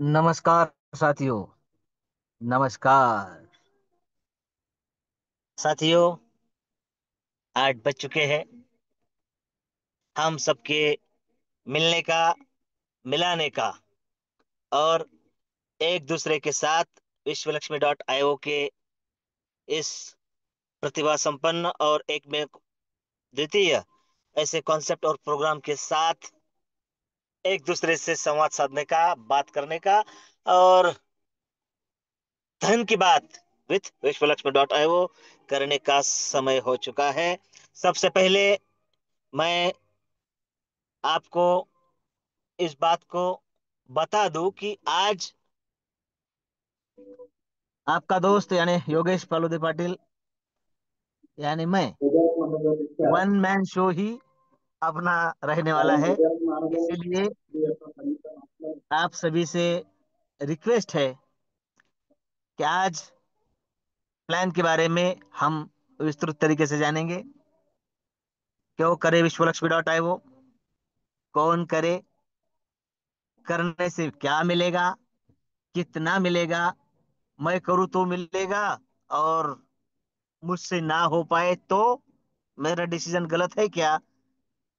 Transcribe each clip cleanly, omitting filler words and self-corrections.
नमस्कार साथियों। नमस्कार साथियों। 8 बज चुके हैं। हम सबके मिलने का, मिलाने का और एक दूसरे के साथ विश्वलक्ष्मी.io के इस प्रतिभा संपन्न और एक में द्वितीय ऐसे कॉन्सेप्ट और प्रोग्राम के साथ एक दूसरे से संवाद साधने का, बात करने का और धन की बात विथ विश्वलक्ष्मी.io करने का समय हो चुका है। सबसे पहले मैं आपको इस बात को बता दूं कि आज आपका दोस्त यानी योगेश पालुदे पाटिल यानी मैं वन मैन शो ही अपना रहने वाला है। इसीलिए आप सभी से रिक्वेस्ट है कि आज प्लान के बारे में हम विस्तृत तरीके से जानेंगे। क्यों करे विश्वलक्ष्मी.io, कौन करे, करने से क्या मिलेगा, कितना मिलेगा, मैं करूँ तो मिलेगा और मुझसे ना हो पाए तो मेरा डिसीजन गलत है क्या,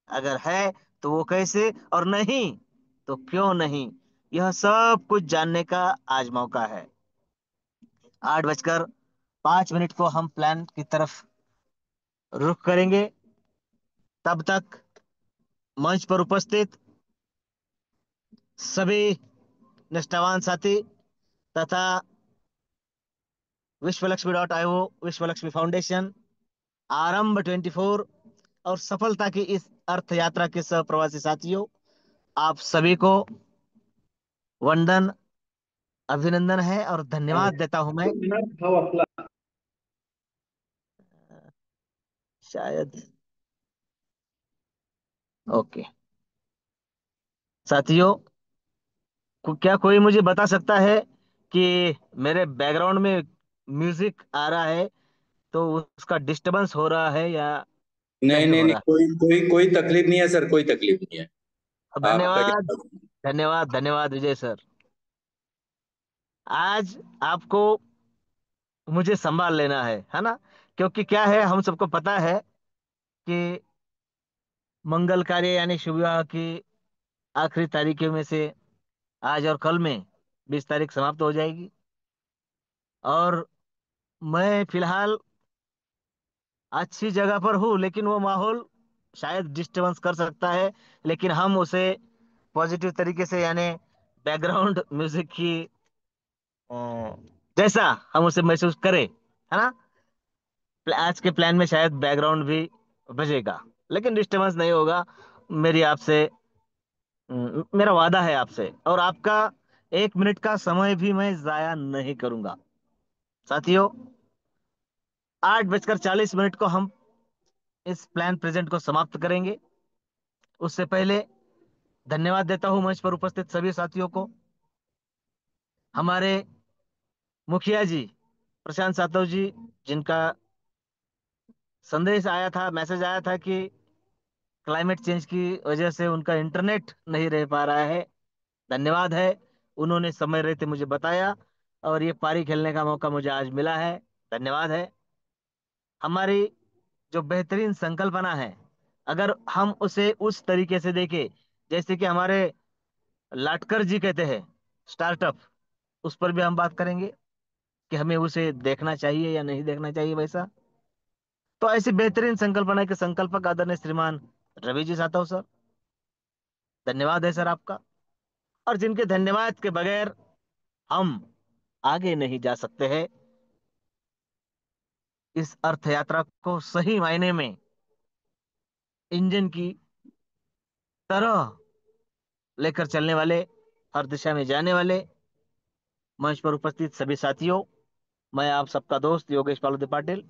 अगर है तो वो कैसे, और नहीं तो क्यों नहीं। यह सब कुछ जानने का आज मौका है। 8:05 को हम प्लान की तरफ रुख करेंगे। तब तक मंच पर उपस्थित सभी निष्ठावान साथी तथा विश्वलक्ष्मी.io, विश्वलक्ष्मी फाउंडेशन, आरंभ 24 और सफलता की इस अर्थ यात्रा के सह प्रवासी साथियों, आप सभी को वंदन, अभिनंदन है और धन्यवाद देता हूं मैं। शायद ओके। साथियों, क्या कोई मुझे बता सकता है कि मेरे बैकग्राउंड में म्यूजिक आ रहा है तो उसका डिस्टरबेंस हो रहा है या नहीं नहीं नहीं हो नहीं, रहा कोई कोई कोई तकलीफ नहीं है सर, कोई तकलीफ नहीं है। है? आप धन्यवाद। कहिए। धन्यवाद धन्यवाद विजय सर। आज आपको मुझे संभाल लेना है ना? क्योंकि क्या है, हम सबको पता है कि मंगल कार्य यानी शुभ विवाह की आखिरी तारीखों में से आज और कल में 20 तारीख समाप्त हो जाएगी। और मैं फिलहाल अच्छी जगह पर हूँ, लेकिन वो माहौल शायद डिस्टरबेंस कर सकता है। लेकिन हम उसे पॉजिटिव तरीके से यानी बैकग्राउंड म्यूजिक की अ, जैसा हम उसे महसूस करें, है ना? आज के प्लान में शायद बैकग्राउंड भी बजेगा, लेकिन डिस्टरबेंस नहीं होगा। मेरी आपसे मेरा वादा है आपसे, और आपका 1 मिनट का समय भी मैं जाया नहीं करूंगा। साथियों, 8:40 को हम इस प्लान प्रेजेंट को समाप्त करेंगे। उससे पहले धन्यवाद देता हूं मंच पर उपस्थित सभी साथियों को। हमारे मुखिया जी प्रशांत सातव जी, जिनका संदेश आया था, मैसेज आया था कि क्लाइमेट चेंज की वजह से उनका इंटरनेट नहीं रह पा रहा है। धन्यवाद है, उन्होंने समय रहते मुझे बताया और ये पारी खेलने का मौका मुझे आज मिला है। धन्यवाद है। हमारी जो बेहतरीन संकल्पना है, अगर हम उसे उस तरीके से देखें जैसे कि हमारे लाटकर जी कहते हैं, स्टार्टअप, उस पर भी हम बात करेंगे कि हमें उसे देखना चाहिए या नहीं देखना चाहिए वैसा। तो ऐसी बेहतरीन संकल्पना के संकल्पक आदरणीय श्रीमान रवि जी सातव सर, धन्यवाद है सर आपका। और जिनके धन्यवाद के बगैर हम आगे नहीं जा सकते हैं। इस अर्थ यात्रा को सही मायने में इंजन की तरह लेकर चलने वाले, हर दिशा में जाने वाले मंच पर उपस्थित सभी साथियों, मैं आप सबका दोस्त योगेश पालुदे पाटिल,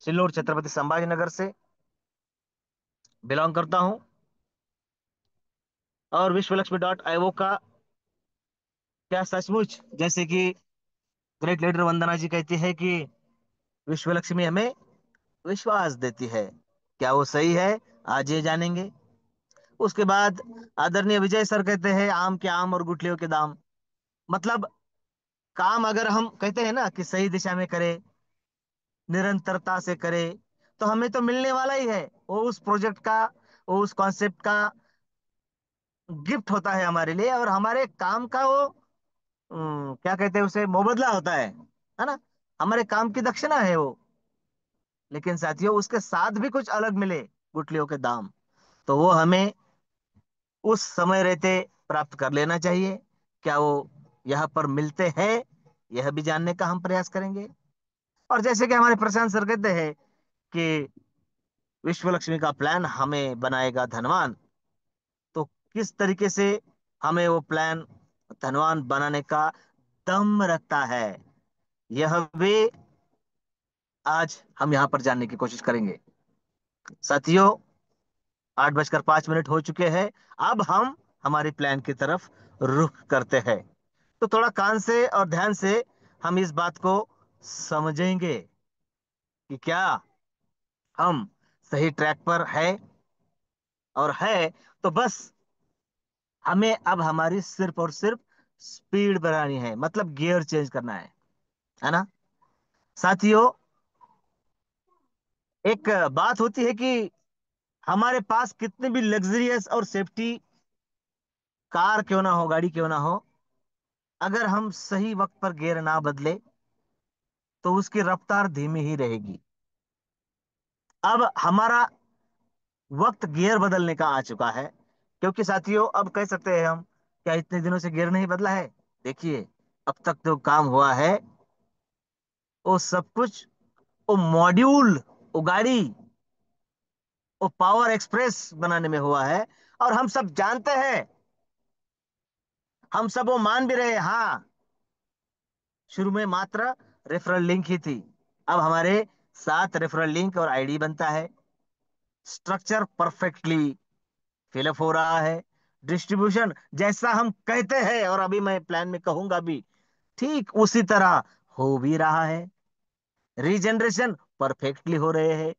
सिल्लोड छत्रपति संभाजी नगर से बिलोंग करता हूं। और विश्वलक्ष्मी.io का क्या सचमुच, जैसे कि ग्रेट लीडर वंदना जी कहती है कि विश्वलक्ष्मी हमें विश्वास देती है, क्या वो सही है? आज ये जानेंगे। उसके बाद आदरणीय विजय सर कहते हैं आम के आम और गुठलियों के दाम। मतलब काम अगर हम कहते हैं ना कि सही दिशा में करें, निरंतरता से करें, तो हमें तो मिलने वाला ही है। वो उस प्रोजेक्ट का, वो उस कॉन्सेप्ट का गिफ्ट होता है हमारे लिए, और हमारे काम का वो क्या कहते हैं उसे, मुबदला होता है ना। हमारे काम की दक्षिणा है वो। लेकिन साथियों उसके साथ भी कुछ अलग मिले, गुठलियों के दाम, तो वो हमें उस समय रहते प्राप्त कर लेना चाहिए। क्या वो यहाँ पर मिलते हैं, यह भी जानने का हम प्रयास करेंगे। और जैसे कि हमारे प्रशांत सर कहते हैं कि विश्व लक्ष्मी का प्लान हमें बनाएगा धनवान, तो किस तरीके से हमें वो प्लान धनवान बनाने का दम रखता है, यह भी आज हम यहाँ पर जानने की कोशिश करेंगे। साथियों 8:05 हो चुके हैं। अब हम हमारे प्लान की तरफ रुख करते हैं। तो थोड़ा कान से और ध्यान से हम इस बात को समझेंगे कि क्या हम सही ट्रैक पर है, और है तो बस हमें अब हमारी सिर्फ और सिर्फ स्पीड बढ़ानी है, मतलब गियर चेंज करना है ना। साथियों एक बात होती है कि हमारे पास कितनी भी लग्जरियस और सेफ्टी कार क्यों ना हो, गाड़ी क्यों ना हो, अगर हम सही वक्त पर गियर ना बदले तो उसकी रफ्तार धीमी ही रहेगी। अब हमारा वक्त गियर बदलने का आ चुका है, क्योंकि साथियों अब कह सकते हैं हम, क्या इतने दिनों से गियर नहीं बदला है? देखिए, अब तक जो काम हुआ है वो सब कुछ, वो मॉड्यूल, वो गाड़ी, वो पावर एक्सप्रेस बनाने में हुआ है। और हम सब जानते हैं, हम सब वो मान भी रहे हैं, हाँ शुरू में मात्र रेफरल लिंक ही थी, अब हमारे 7 रेफरल लिंक और आईडी बनता है। स्ट्रक्चर परफेक्टली फिलअप हो रहा है। डिस्ट्रीब्यूशन जैसा हम कहते हैं और अभी मैं प्लान में कहूंगा भी, ठीक उसी तरह हो भी रहा है। रीजनरेशन परफेक्टली हो रहे हैं।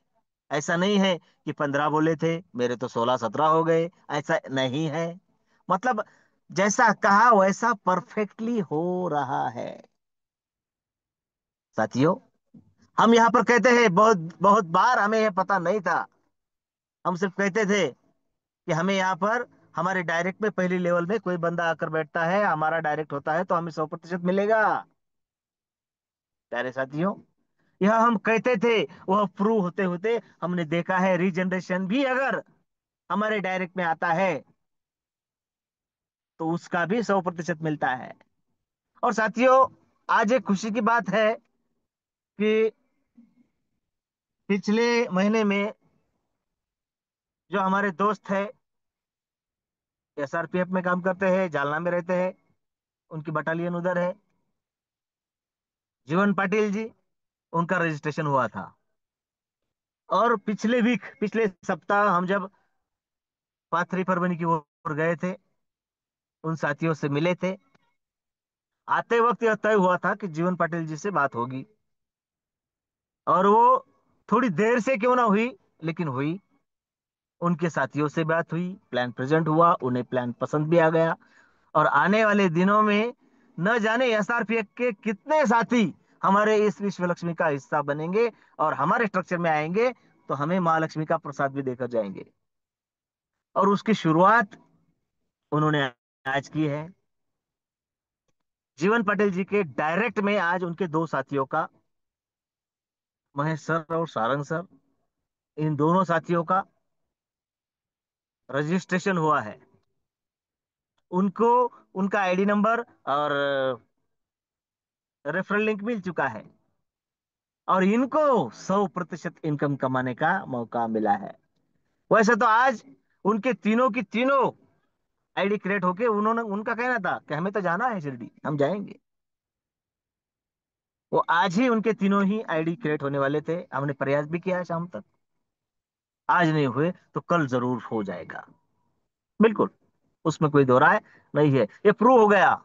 ऐसा नहीं है कि 15 बोले थे मेरे तो 16-17 हो गए, ऐसा नहीं है। मतलब जैसा कहा वैसा परफेक्टली हो रहा है। साथियों हम यहाँ पर कहते हैं, बहुत बहुत बार हमें यह पता नहीं था। हम सिर्फ कहते थे कि हमें यहाँ पर हमारे डायरेक्ट में पहली लेवल में कोई बंदा आकर बैठता है, हमारा डायरेक्ट होता है तो हमें 100% मिलेगा। प्यारे साथियों यह हम कहते थे, वह प्रूव होते होते हमने देखा है, रीजनरेशन भी अगर हमारे डायरेक्ट में आता है तो उसका भी 100% मिलता है। और साथियों आज एक खुशी की बात है कि पिछले महीने में जो हमारे दोस्त है, एसआरपीएफ में काम करते हैं, जालना में रहते हैं, उनकी बटालियन उधर है, जीवन पाटिल जी, उनका रजिस्ट्रेशन हुआ था। और पिछले वीक, पिछले सप्ताह हम जब पाथरी परभनी की ओर गए थे, उन साथियों से मिले थे। आते वक्त यह तय हुआ था कि जीवन पाटिल जी से बात होगी, और वो थोड़ी देर से क्यों ना हुई, लेकिन हुई। उनके साथियों से बात हुई, प्लान प्रेजेंट हुआ, उन्हें प्लान पसंद भी आ गया। और आने वाले दिनों में न जाने एसआरपीएफ के कितने साथी हमारे इस विश्व लक्ष्मी का हिस्सा बनेंगे और हमारे स्ट्रक्चर में आएंगे, तो हमें माँ लक्ष्मी का प्रसाद भी देकर जाएंगे। और उसकी शुरुआत उन्होंने आज की है। जीवन पटेल जी के डायरेक्ट में आज उनके दो साथियों का, महेश सर और सारंग सर, इन दोनों साथियों का रजिस्ट्रेशन हुआ है। उनको उनका आईडी नंबर और रेफरल लिंक मिल चुका है, और इनको 100% इनकम कमाने का मौका मिला है। वैसे तो आज उनके तीनों की तीनों आईडी क्रिएट होके, उन्होंने, उनका कहना था कि हमें तो जाना है शिरडी, हम जाएंगे। वो आज ही उनके तीनों ही आईडी क्रिएट होने वाले थे, हमने प्रयास भी किया है शाम तक। आज नहीं हुए तो कल जरूर हो जाएगा, बिल्कुल, उसमें कोई दो राय नहीं है, ये प्रूव हो गया।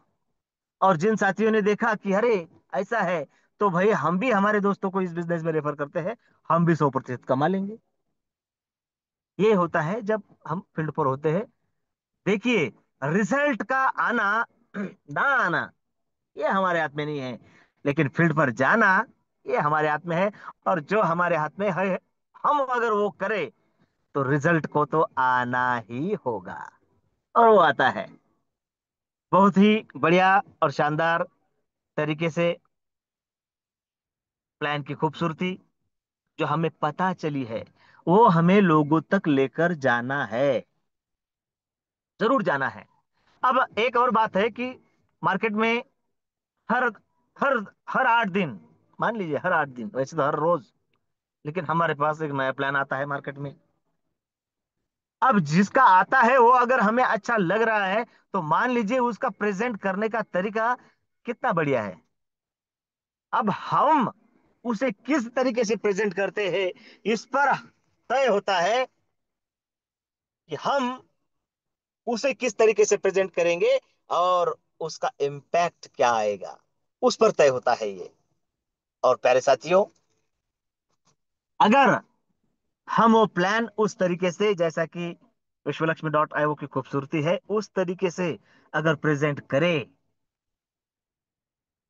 और जिन साथियों ने देखा कि अरे ऐसा है, तो भाई हम भी हमारे दोस्तों को इस बिजनेस में रेफर करते हैं, हम भी 100% कमा लेंगे। ये होता है जब हम फील्ड पर होते हैं। देखिए, रिजल्ट का आना ना आना ये हमारे हाथ में नहीं है, लेकिन फील्ड पर जाना ये हमारे हाथ में है। और जो हमारे हाथ में है, हम अगर वो करें तो रिजल्ट को तो आना ही होगा, और वो आता है। बहुत ही बढ़िया और शानदार तरीके से प्लान की खूबसूरती जो हमें पता चली है, वो हमें लोगों तक लेकर जाना है, जरूर जाना है। अब एक और बात है कि मार्केट में हर हर हर 8 दिन, मान लीजिए हर 8 दिन, वैसे तो हर रोज, लेकिन हमारे पास एक नया प्लान आता है मार्केट में। अब जिसका आता है वो अगर हमें अच्छा लग रहा है, तो मान लीजिए उसका प्रेजेंट करने का तरीका कितना बढ़िया है। अब हम उसे किस तरीके से प्रेजेंट करते हैं, इस पर तय होता है कि हम उसे किस तरीके से प्रेजेंट करेंगे और उसका इम्पैक्ट क्या आएगा, उस पर तय होता है ये। और प्यारे साथियों, अगर हम वो प्लान उस तरीके से, जैसा कि विश्वलक्ष्मी की खूबसूरती है, उस तरीके से अगर प्रेजेंट करें,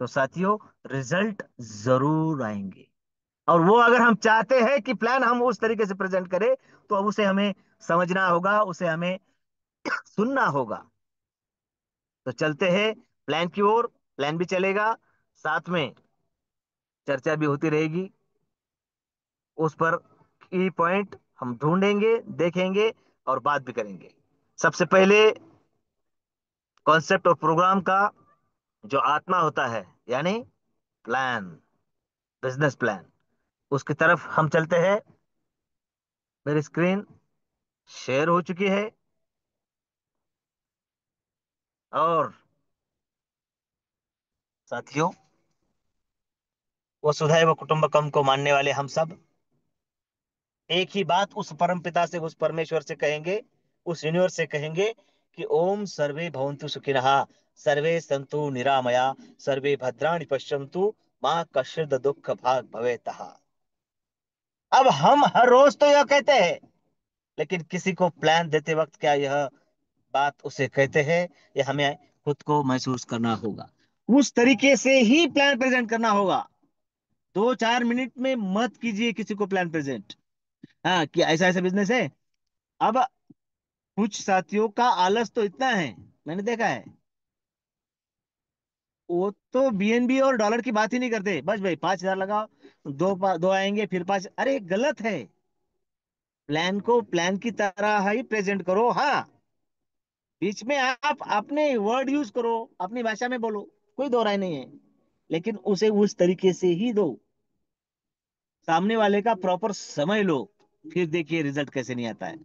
तो साथियों रिजल्ट जरूर आएंगे। और वो अगर हम चाहते हैं कि प्लान हम उस तरीके से प्रेजेंट करें, तो अब उसे हमें समझना होगा, उसे हमें सुनना होगा। तो चलते हैं प्लान की ओर। प्लान भी चलेगा, साथ में चर्चा भी होती रहेगी। उस पर की पॉइंट हम ढूंढेंगे, देखेंगे और बात भी करेंगे। सबसे पहले कॉन्सेप्ट और प्रोग्राम का जो आत्मा होता है, यानी प्लान, बिजनेस प्लान, उसकी तरफ हम चलते हैं। मेरी स्क्रीन शेयर हो चुकी है, और साथियों, वसुधैव कुटुंबकम को मानने वाले हम सब एक ही बात उस परम पिता से, उस परमेश्वर से कहेंगे, उस यूनिवर्स से कहेंगे कि ओम सर्वे भवन्तु सुखिनः, सर्वे सन्तु निरामया, सर्वे भद्राणि पश्यन्तु, माँ कश्चित् दुःख भाग भवेतः। अब हम हर रोज तो यह कहते हैं, लेकिन किसी को प्लान देते वक्त क्या यह बात उसे कहते हैं? यह हमें खुद को महसूस करना होगा, उस तरीके से ही प्लान प्रेजेंट करना होगा। 2-4 मिनट में मत कीजिए किसी को प्लान प्रेजेंट। हाँ, कि ऐसा ऐसा बिजनेस है। अब कुछ साथियों का आलस तो इतना है, मैंने देखा है, वो तो बीएनबी और डॉलर की बात ही नहीं करते। बस भाई 5,000 लगाओ, दो आएंगे, फिर पांच। अरे गलत है। प्लान को प्लान की तरह ही प्रेजेंट करो। हाँ, बीच में आप अपने वर्ड यूज करो, अपनी भाषा में बोलो, कोई दो राय नहीं है, लेकिन उसे उस तरीके से ही दो, सामने वाले का प्रॉपर समझ लो। फिर देखिए रिजल्ट कैसे नहीं आता है।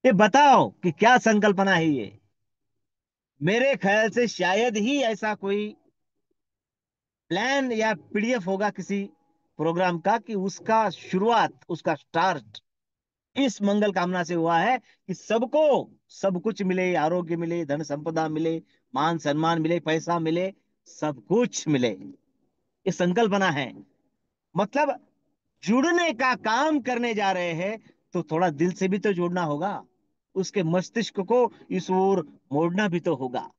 ये बताओ कि क्या संकल्पना है ये। मेरे ख्याल से शायद ही ऐसा कोई प्लान या पीडीएफ होगा किसी प्रोग्राम का कि उसका शुरुआत, उसका स्टार्ट इस मंगल कामना से हुआ है कि सबको सब कुछ मिले, आरोग्य मिले, धन संपदा मिले, मान सम्मान मिले, पैसा मिले, सब कुछ मिले। ये संकल्पना है। मतलब जुड़ने का काम करने जा रहे हैं, तो थोड़ा दिल से भी तो जुड़ना होगा, उसके मस्तिष्क को इस ओर मोड़ना भी तो होगा।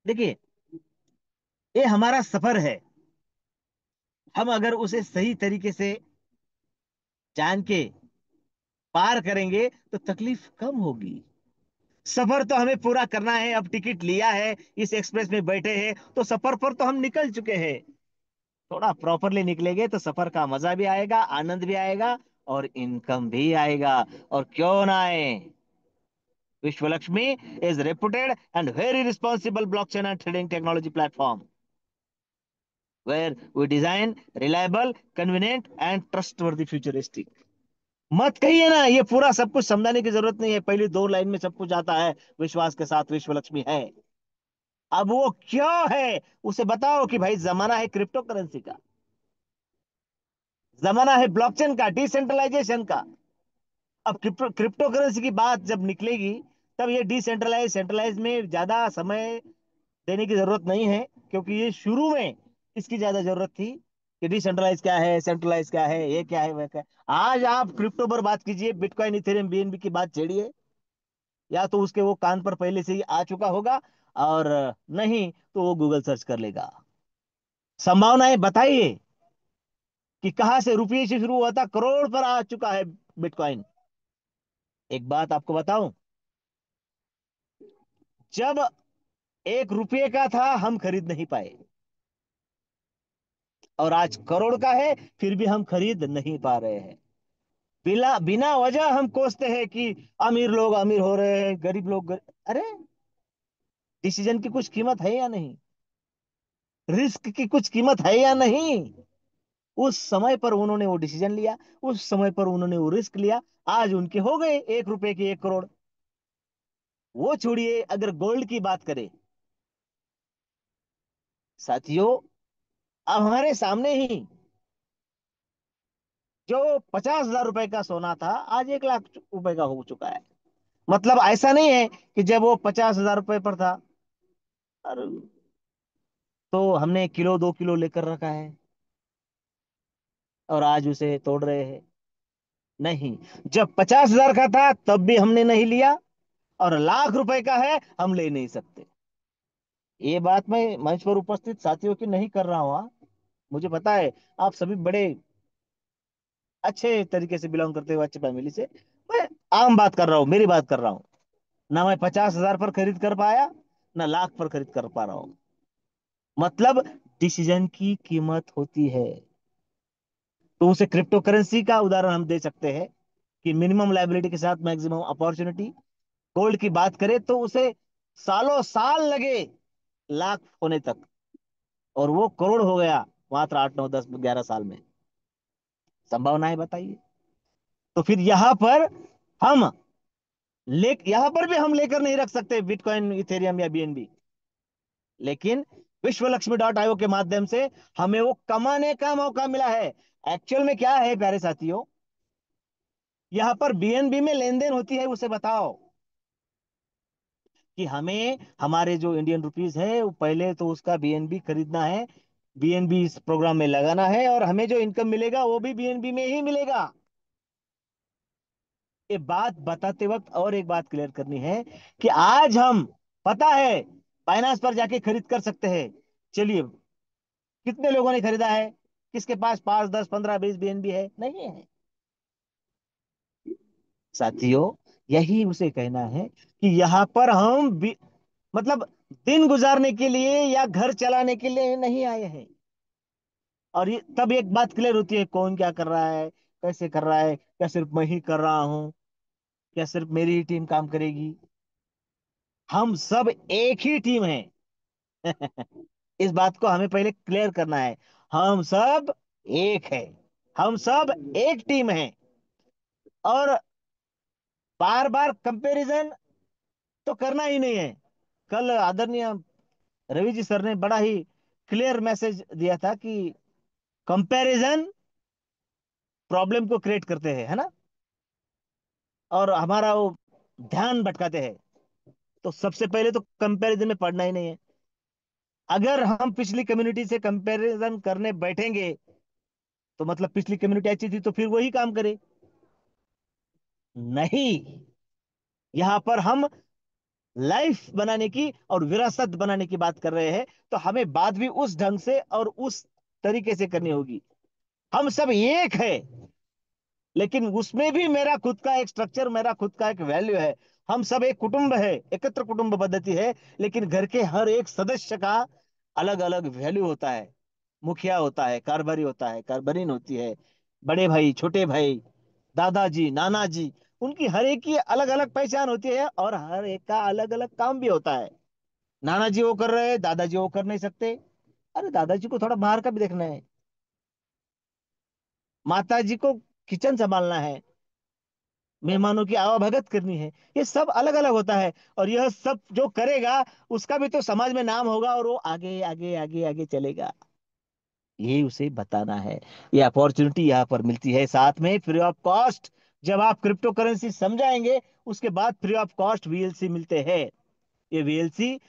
देखिए, ये हमारा सफर है। हम अगर उसे सही तरीके से जान के पार करेंगे तो तकलीफ कम होगी। सफर तो हमें पूरा करना है। अब टिकट लिया है, इस एक्सप्रेस में बैठे हैं, तो सफर पर तो हम निकल चुके हैं। थोड़ा प्रॉपरली निकलेंगे तो सफर का मजा भी आएगा, आनंद भी आएगा, और इनकम भी आएगा। और क्यों ना आए। Vishwalakshmi is reputed and very responsible blockchain and trading technology platform where we design reliable, convenient and trustworthy futuristic। मत कहिए ना, ये पूरा सब कुछ समझाने की जरूरत नहीं है, पहली 2 लाइन में सब कुछ आता है। विश्वास के साथ विश्वलक्ष्मी है। अब वो क्यों है, उसे बताओ कि भाई जमाना है क्रिप्टो करेंसी का, जमाना है ब्लॉकचेन का, डिसेंट्रलाइजेशन का। अब क्रिप्टो करेंसी की बात जब निकलेगी, तब ये डिसेंट्रलाइज सेंट्रलाइज में ज्यादा समय देने की जरूरत नहीं है, क्योंकि ये शुरू में इसकी ज्यादा जरूरत थी। कि डिसेंट्रलाइज क्या है, सेंट्रलाइज क्या है, ये क्या है, वह क्या है। आज आप क्रिप्टो पर बात कीजिए, बिटकॉइन इथेरियम बीएनबी की बात छेड़िए, या तो उसके वो कान पर पहले से ही आ चुका होगा, और नहीं तो वो गूगल सर्च कर लेगा। संभावनाएं बताइए कि कहां से रुपये से शुरू हुआ था, करोड़ पर आ चुका है बिटकॉइन। एक बात आपको बताऊं, जब 1 रुपये का था हम खरीद नहीं पाए, और आज करोड़ का है फिर भी हम खरीद नहीं पा रहे हैं। बिना बिना वजह हम कोसते हैं कि अमीर लोग अमीर हो रहे हैं, गरीब लोग अरे, डिसीजन की कुछ कीमत है या नहीं? रिस्क की कुछ कीमत है या नहीं? उस समय पर उन्होंने वो डिसीजन लिया, उस समय पर उन्होंने वो रिस्क लिया, आज उनके हो गए 1 रुपए के 1 करोड़। वो छोड़िए, अगर गोल्ड की बात करें साथियों, अब हमारे सामने ही जो 50,000 रुपए का सोना था आज 1 लाख रुपए का हो चुका है। मतलब ऐसा नहीं है कि जब वो 50,000 रुपए पर था और तो हमने किलो 2 किलो लेकर रखा है और आज उसे तोड़ रहे हैं। नहीं, जब 50,000 का था तब भी हमने नहीं लिया, और लाख रुपए का है हम ले नहीं सकते। ये बात मैं मंच पर उपस्थित साथियों की नहीं कर रहा हूं, हाँ। मुझे पता है आप सभी बड़े अच्छे तरीके से बिलोंग करते हो, अच्छे फैमिली से। मैं आम बात कर रहा हूँ, मेरी बात कर रहा हूँ। ना मैं 50,000 पर खरीद कर पाया, ना लाख पर खरीद कर पा रहा हूँ। मतलब डिसीजन की कीमत होती है। तो उसे क्रिप्टो करेंसी का उदाहरण हम दे सकते हैं कि मिनिमम लाइबिलिटी के साथ मैक्सिमम अपॉर्चुनिटी। गोल्ड की बात करें तो उसे सालों साल लगे लाख होने तक, और वो करोड़ हो गया मात्र 8 9 10 11 साल में। संभावनाएं बताइए। तो फिर यहां पर हम यहां पर भी हम लेकर नहीं रख सकते बिटकॉइन इथेरियम या बीएनबी, लेकिन विश्व लक्ष्मी डॉट आईओ के माध्यम से हमें वो कमाने का मौका मिला है। एक्चुअल में क्या है प्यारे साथियों, यहां पर बीएनबी में लेन देन होती है, उसे बताओ कि हमें हमारे जो इंडियन रुपीस है वो पहले तो उसका बीएनबी खरीदना है, बीएनबी इस प्रोग्राम में लगाना है, और हमें जो इनकम मिलेगा वो भी बीएनबी में ही मिलेगा। ये बात बताते वक्त और एक बात क्लियर करनी है कि आज हम, पता है, फाइनेंस पर जाके खरीद कर सकते हैं। चलिए, कितने लोगों ने खरीदा है? किसके पास 5 10 15 20 बीएनबी है? नहीं है साथियों। यही उसे कहना है कि यहाँ पर हम मतलब दिन गुजारने के लिए या घर चलाने के लिए नहीं आए हैं। और ये तब एक बात क्लियर होती है, कौन क्या कर रहा है, कैसे कर रहा है, क्या सिर्फ मैं ही कर रहा हूं, क्या सिर्फ मेरी ही टीम काम करेगी? हम सब एक ही टीम है। इस बात को हमें पहले क्लियर करना है। हम सब एक है, हम सब एक टीम है। और बार बार कंपैरिजन तो करना ही नहीं है। कल आदरणीय रवि जी सर ने बड़ा ही क्लियर मैसेज दिया था कि कंपैरिजन प्रॉब्लम को क्रिएट करते हैं, है ना, और हमारा वो ध्यान भटकाते हैं। तो सबसे पहले तो कंपैरिजन में पढ़ना ही नहीं है। अगर हम पिछली कम्युनिटी से कंपैरिजन करने बैठेंगे तो मतलब पिछली कम्युनिटी अच्छी थी तो फिर वही काम करे। नहीं, यहां पर हम लाइफ बनाने की और विरासत बनाने की बात कर रहे हैं, तो हमें बात भी उस ढंग से और उस तरीके से करनी होगी। हम सब एक है, लेकिन उसमें भी मेरा खुद का एक स्ट्रक्चर, मेरा खुद का एक वैल्यू है। हम सब एक कुटुंब है, एकत्र कुटुंब पद्धति है, लेकिन घर के हर एक सदस्य का अलग अलग वैल्यू होता है। मुखिया होता है, कारभारी होता है, कारभारीन होती है, बड़े भाई, छोटे भाई, दादाजी, नाना जी, उनकी हर एक की अलग अलग पहचान होती है, और हर एक का अलग अलग काम भी होता है। नाना जी वो कर रहे हैं, दादाजी वो कर नहीं सकते। अरे दादाजी को थोड़ा बाहर का भी देखना है, माता जी को किचन संभालना है, मेहमानों की आवाभगत करनी है। ये सब अलग अलग होता है, और यह सब जो करेगा उसका भी तो समाज में नाम होगा, और वो आगे आगे आगे आगे चलेगा। ये उसे बताना है। ये अपॉर्चुनिटी यहाँ पर मिलती है, साथ में फ्री ऑफ कॉस्ट। जब आप क्रिप्टो करेंसी समझाएंगे उसके बाद फ्री ऑफ कॉस्ट वीएलसी मिलते हैं। ये वीएलसी,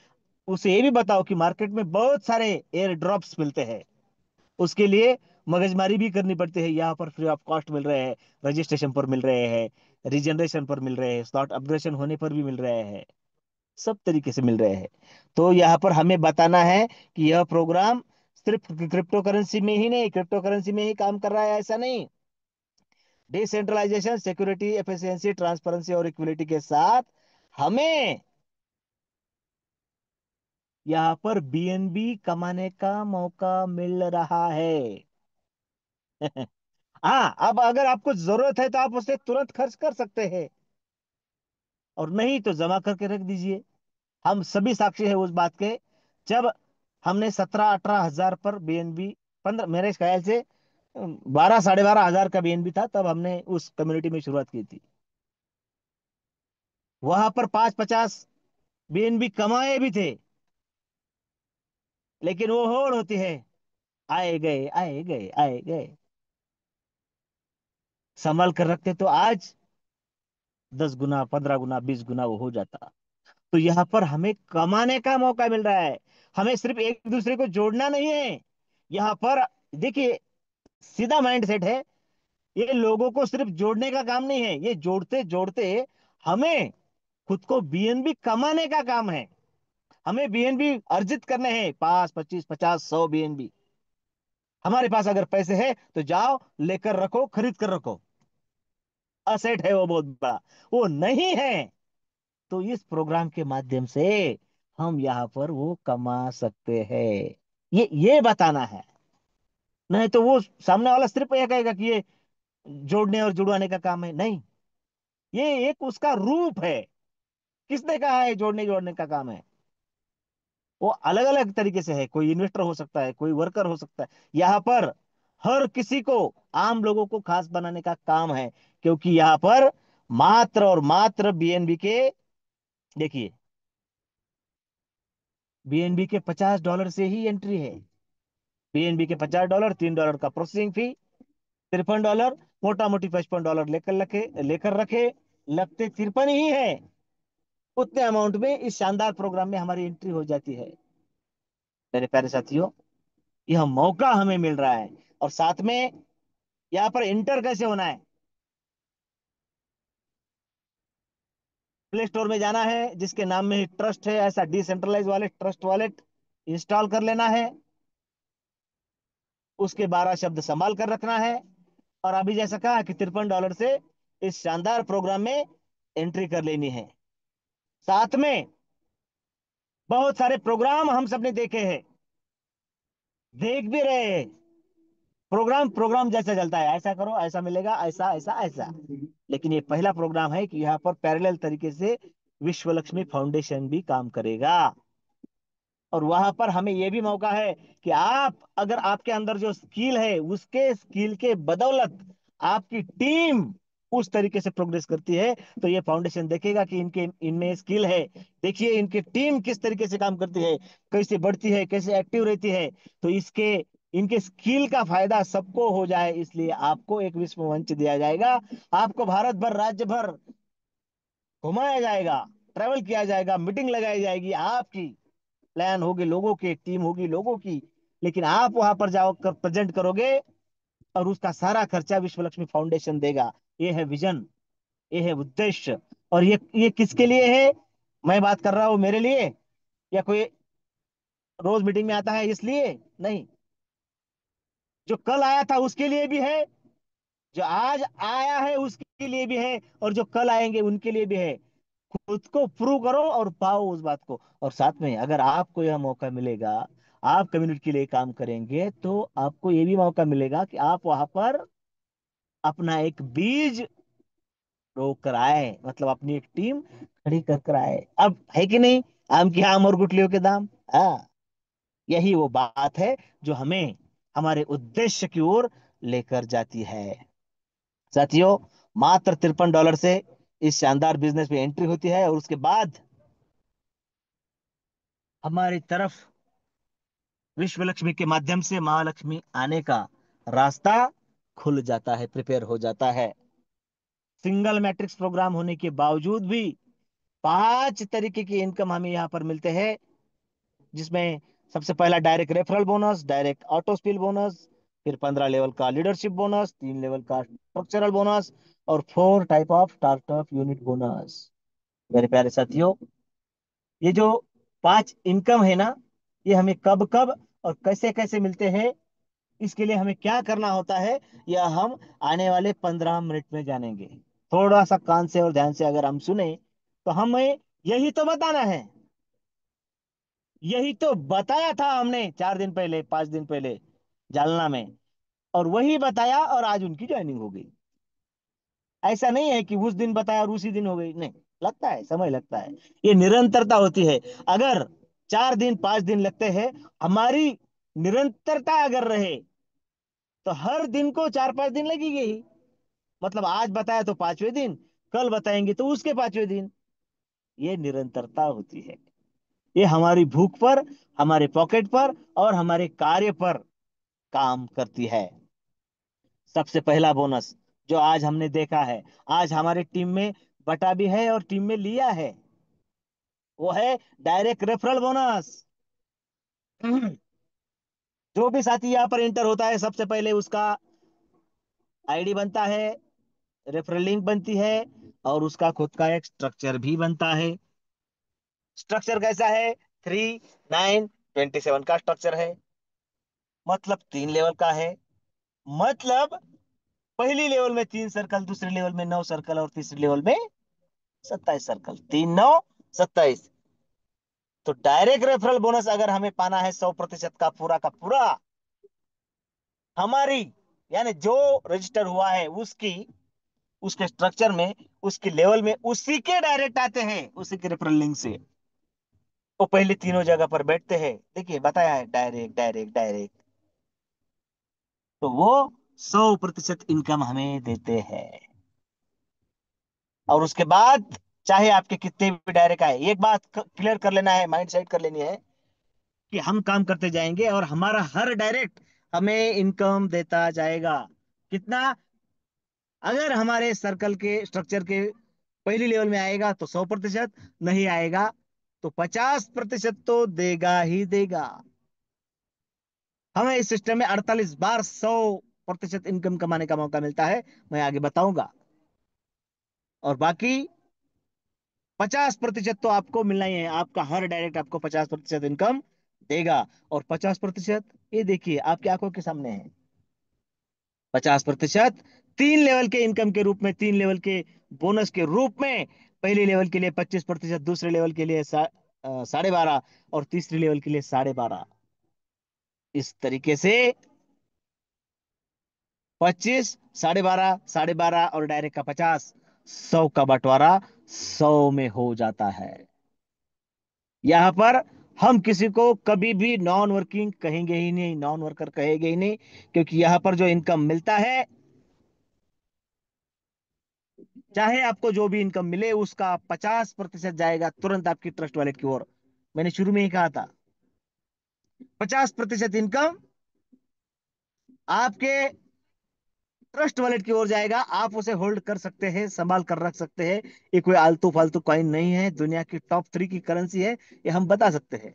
उसे ये भी बताओ कि मार्केट में बहुत सारे एयर ड्रॉप्स मिलते हैं, उसके लिए मगजमारी भी करनी पड़ती है। यहाँ पर फ्री ऑफ कॉस्ट मिल रहे हैं, रजिस्ट्रेशन पर मिल रहे हैं, रिजनरेशन पर मिल रहे हैं, स्लॉट अपग्रेडेशन होने पर भी मिल रहे हैं, सब तरीके से मिल रहे हैं। तो यहाँ पर हमें बताना है कि यह प्रोग्राम सिर्फ क्रिप्टो करेंसी में ही नहीं, क्रिप्टो करेंसी में ही काम कर रहा है ऐसा नहीं। डिसेंट्रलाइजेशन, सिक्योरिटी, एफिशिएंसी, ट्रांसपेरेंसी और इक्विलिटी के साथ हमें यहाँ पर बीएनबी कमाने का मौका मिल रहा है। हाँ, अब अगर आपको जरूरत है तो आप उसे तुरंत खर्च कर सकते हैं, और नहीं तो जमा करके रख दीजिए। हम सभी साक्षी है उस बात के। जब हमने 17-18 हजार पर बीएनबी, 15, मेरे ख्याल से 12-12.5 हजार का बीएनबी था, तब हमने उस कम्युनिटी में शुरुआत की थी। वहां पर 5-50 बीएनबी कमाए भी थे, लेकिन वो होड़ होती है, आए गए आए गए आए गए। संभाल कर रखते तो आज 10 गुना, 15 गुना, 20 गुना वो हो जाता। तो यहाँ पर हमें कमाने का मौका मिल रहा है। हमें सिर्फ एक दूसरे को जोड़ना नहीं है यहाँ पर। देखिए, सीधा माइंड सेट है। ये लोगों को सिर्फ जोड़ने का काम नहीं है, ये जोड़ते जोड़ते हमें खुद को बीएनबी कमाने का काम है। हमें बीएनबी अर्जित करने हैं, 5, 25, 50, 100 बीएनबी। हमारे पास अगर पैसे है तो जाओ लेकर रखो, खरीद कर रखो, असेट है वो बहुत बड़ा। वो नहीं है तो इस प्रोग्राम के माध्यम से हम यहाँ पर वो कमा सकते हैं। ये बताना है। नहीं तो वो सामने वाला सिर्फ ये कहेगा कि ये जोड़ने और जुड़वाने का काम है, नहीं। ये एक उसका रूप है। किसने कहा है जोड़ने जोड़ने का काम है? वो अलग अलग तरीके से है। कोई इन्वेस्टर हो सकता है, कोई वर्कर हो सकता है। यहाँ पर हर किसी को, आम लोगों को खास बनाने का काम है। क्योंकि यहाँ पर मात्र और मात्र बीएनबी के, देखिए, बीएनबी के $50 से ही एंट्री है। बीएनबी के $50, $3 का प्रोसेसिंग फी, $53, मोटा मोटी $55 लेकर रखे, लगते 53 ही है। उतने अमाउंट में इस शानदार प्रोग्राम में हमारी एंट्री हो जाती है। मेरे प्यारे साथियों, यह मौका हमें मिल रहा है। और साथ में यहाँ पर इंटर कैसे होना है? प्ले स्टोर में जाना है, जिसके नाम में ही ट्रस्ट है, ऐसा decentralize wallet, trust wallet install कर लेना है। उसके 12 शब्द संभाल कर रखना है। और अभी जैसा कहा कि $53 से इस शानदार प्रोग्राम में एंट्री कर लेनी है। साथ में बहुत सारे प्रोग्राम हम सबने देखे हैं, देख भी रहे हैं। प्रोग्राम प्रोग्राम जैसा चलता है, ऐसा करो ऐसा मिलेगा, ऐसा ऐसा ऐसा। लेकिन ये पहला प्रोग्राम है कि यहाँ पर पैरेलल तरीके से विश्व लक्ष्मी फाउंडेशन भी काम करेगा। और वहां पर हमें यह भी मौका है कि आप, अगर आपके अंदर जो स्किल है, उसके स्किल के बदौलत आपकी टीम उस तरीके से प्रोग्रेस करती है, तो ये फाउंडेशन देखेगा कि इनके इनमें स्किल है। देखिए इनकी टीम किस तरीके से काम करती है, कैसे बढ़ती है, कैसे एक्टिव रहती है। तो इसके इनके स्किल का फायदा सबको हो जाए, इसलिए आपको एक विश्व मंच दिया जाएगा। आपको भारत भर, राज्य भर घुमाया जाएगा, ट्रेवल किया जाएगा, मीटिंग लगाई जाएगी आपकी। प्लान होगी लोगों की, टीम होगी लोगों की, लेकिन आप वहां पर जाओ कर प्रेजेंट करोगे, और उसका सारा खर्चा विश्व लक्ष्मी फाउंडेशन देगा। ये है विजन, ये है उद्देश्य। और ये किसके लिए है? मैं बात कर रहा हूं मेरे लिए, या कोई रोज मीटिंग में आता है इसलिए? नहीं। जो कल आया था उसके लिए भी है, जो आज आया है उसके लिए भी है, और जो कल आएंगे उनके लिए भी है। खुद को प्रूव करो और पाओ उस बात को। और साथ में अगर आपको यह मौका मिलेगा, आप कम्युनिटी के लिए काम करेंगे, तो आपको यह भी मौका मिलेगा कि आप वहां पर अपना एक बीज रोक कर आए, मतलब अपनी एक टीम खड़ी कर कर आए। अब है कि नहीं, आम की आम और गुठलियों के दाम। हाँ, यही वो बात है जो हमें हमारे उद्देश्य की ओर लेकर जाती है। साथियों, मात्र $53 से इस शानदार बिजनेस में एंट्री होती है, और उसके बाद हमारी तरफ विश्व लक्ष्मी के माध्यम से महालक्ष्मी आने का रास्ता खुल जाता है, प्रिपेयर हो जाता है। सिंगल मैट्रिक्स प्रोग्राम होने के बावजूद भी 5 तरीके की इनकम हमें यहाँ पर मिलते हैं, जिसमें सबसे पहला direct referral bonus, direct auto spill bonus, फिर 15 लेवल का लीडरशिप बोनस, 3 लेवल का स्ट्रक्चरल बोनस, और 4 type of startup unit bonus. मेरे प्यारे साथियों, ये जो 5 इनकम है ना, ये हमें कब कब और कैसे कैसे मिलते हैं, इसके लिए हमें क्या करना होता है, यह हम आने वाले 15 मिनट में जानेंगे। थोड़ा सा कान से और ध्यान से अगर हम सुने, तो हमें यही तो बताना है। यही तो बताया था हमने 4 दिन पहले, 5 दिन पहले, जालना में। और वही बताया और आज उनकी ज्वाइनिंग हो गई। ऐसा नहीं है कि उस दिन बताया और उसी दिन हो गई, नहीं। लगता है, समय लगता है। ये निरंतरता होती है। अगर 4 दिन 5 दिन लगते हैं, हमारी निरंतरता अगर रहे, तो हर दिन को 4 5 दिन लगेगी ही। मतलब आज बताया तो 5वें दिन, कल बताएंगे तो उसके 5वें दिन। ये निरंतरता होती है। ये हमारी भूख पर, हमारे पॉकेट पर और हमारे कार्य पर काम करती है। सबसे पहला बोनस जो आज हमने देखा है, आज हमारे टीम में बटा भी है और टीम में लिया है, वो है डायरेक्ट रेफरल बोनस। जो भी साथी यहाँ पर इंटर होता है, सबसे पहले उसका आईडी बनता है, रेफरल लिंक बनती है, और उसका खुद का एक स्ट्रक्चर भी बनता है। स्ट्रक्चर कैसा है? 3 9 27 का स्ट्रक्चर है। मतलब 3 लेवल का है। मतलब पहली लेवल में 3 सर्कल, दूसरे लेवल में 9 सर्कल, और तीसरे लेवल में 27 सर्कल। 3 9 27। तो डायरेक्ट रेफरल बोनस अगर हमें पाना है 100% का पूरा पूरा, हमारी यानी जो रजिस्टर हुआ है उसकी, उसके स्ट्रक्चर में, उसके लेवल में, उसी के डायरेक्ट आते हैं, उसी के रेफरल लिंक से। वो पहले तीनों जगह पर बैठते हैं। देखिए बताया है, डायरेक्ट डायरेक्ट डायरेक्ट। तो वो 100% इनकम हमें देते हैं। और उसके बाद चाहे आपके कितने भी डायरेक्ट आए, एक बात क्लियर कर लेना है, माइंड सेट कर लेनी है, कि हम काम करते जाएंगे और हमारा हर डायरेक्ट हमें इनकम देता जाएगा। कितना? अगर हमारे सर्कल के स्ट्रक्चर के पहली लेवल में आएगा तो 100%, नहीं आएगा तो 50% तो देगा ही देगा। हमें इस सिस्टम में 48 बार 100% इनकम कमाने का मौका मिलता है। मैं आगे बताऊंगा। और बाकी 50% तो आपको मिलना ही है। आपका हर डायरेक्ट आपको 50% इनकम देगा। और 50%, ये देखिए आपकी आंखों के सामने है। 50% 3 लेवल के इनकम के रूप में, 3 लेवल के बोनस के रूप में। पहले लेवल के लिए 25%, दूसरे लेवल के लिए 12.5, और तीसरे लेवल के लिए 12.5। इस तरीके से 25, 12.5, 12.5 और डायरेक्ट का 50, 100 का बंटवारा 100 में हो जाता है। यहाँ पर हम किसी को कभी भी नॉन वर्किंग कहेंगे ही नहीं, नॉन वर्कर कहेंगे ही नहीं। क्योंकि यहाँ पर जो इनकम मिलता है, चाहे आपको जो भी इनकम मिले, उसका 50% जाएगा तुरंत आपकी ट्रस्ट वॉलेट की ओर। मैंने शुरू में ही कहा था, 50% इनकम आपके ट्रस्ट वॉलेट की ओर जाएगा। आप उसे होल्ड कर सकते हैं, संभाल कर रख सकते हैं। ये कोई आलतू फालतू कॉइन नहीं है, दुनिया की टॉप 3 की करेंसी है, ये हम बता सकते हैं।